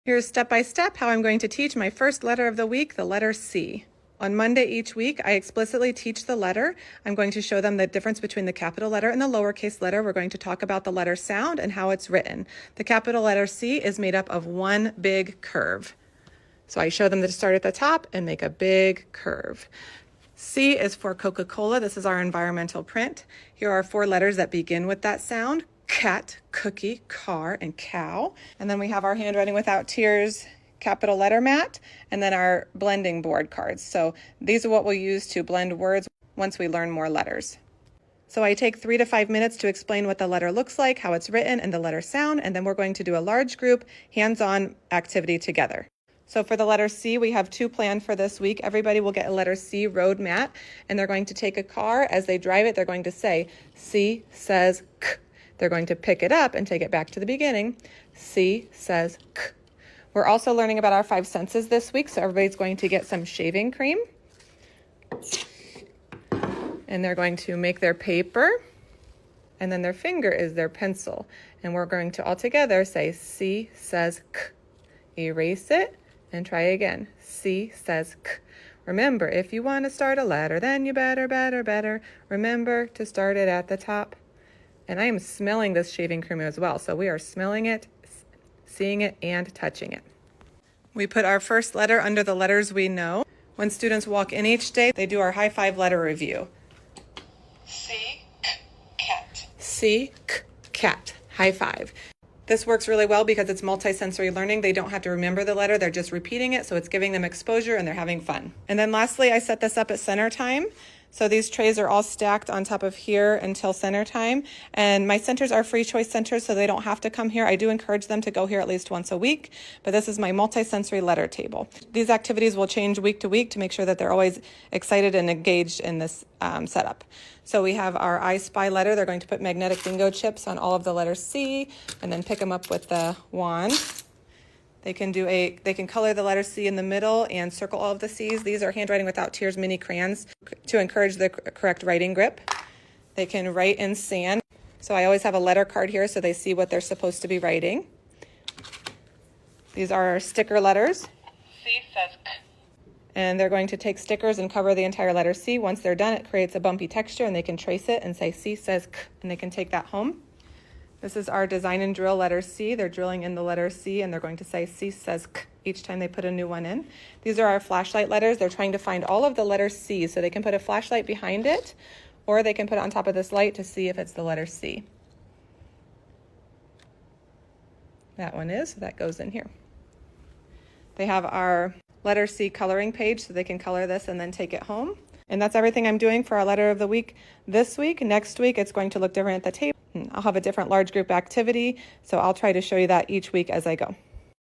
Here's step by step how I'm going to teach my first letter of the week, the letter C. On Monday each week, I explicitly teach the letter. I'm going to show them the difference between the capital letter and the lowercase letter. We're going to talk about the letter sound and how it's written. The capital letter C is made up of one big curve. So I show them to start at the top and make a big curve. C is for Coca-Cola. This is our environmental print. Here are 4 letters that begin with that sound: cat, cookie, car, and cow. And then we have our Handwriting Without Tears capital letter mat, and then our blending board cards. So these are what we'll use to blend words once we learn more letters. So I take 3 to 5 minutes to explain what the letter looks like, how it's written, and the letter sound, and then we're going to do a large group hands-on activity together. So for the letter C, we have 2 planned for this week. Everybody will get a letter C road mat, and they're going to take a car. As they drive it, they're going to say, C says K. They're going to pick it up and take it back to the beginning. C says K. We're also learning about our 5 senses this week, so everybody's going to get some shaving cream. And they're going to make their paper, and then their finger is their pencil. And we're going to all together say, C says K. Erase it and try again. C says K. Remember, if you want to start a letter, then you better remember to start it at the top. And I am smelling this shaving cream as well. So we are smelling it, seeing it, and touching it. We put our first letter under the letters we know. When students walk in each day, they do our high 5 letter review. C, K, cat. C, K, cat. High 5. This works really well because it's multisensory learning. They don't have to remember the letter, they're just repeating it, so it's giving them exposure and they're having fun. And then lastly, I set this up at center time. So these trays are all stacked on top of here until center time. And my centers are free choice centers, so they don't have to come here. I do encourage them to go here at least once a week, but this is my multisensory letter table. These activities will change week to week to make sure that they're always excited and engaged in this setup. So we have our I Spy letter. They're going to put magnetic bingo chips on all of the letters C and then pick them up with the wand. They can color the letter C in the middle and circle all of the C's. These are Handwriting Without Tears mini crayons to encourage the correct writing grip. They can write in sand. So I always have a letter card here so they see what they're supposed to be writing. These are our sticker letters. C says K. And they're going to take stickers and cover the entire letter C. Once they're done, it creates a bumpy texture and they can trace it and say C says K, and they can take that home. This is our design and drill letter C. They're drilling in the letter C and they're going to say C says K each time they put a new one in. These are our flashlight letters. They're trying to find all of the letters C, so they can put a flashlight behind it or they can put it on top of this light to see if it's the letter C. That one is, so that goes in here. They have our letter C coloring page, so they can color this and then take it home. And that's everything I'm doing for our letter of the week this week. Next week, it's going to look different at the table. I'll have a different large group activity, so I'll try to show you that each week as I go.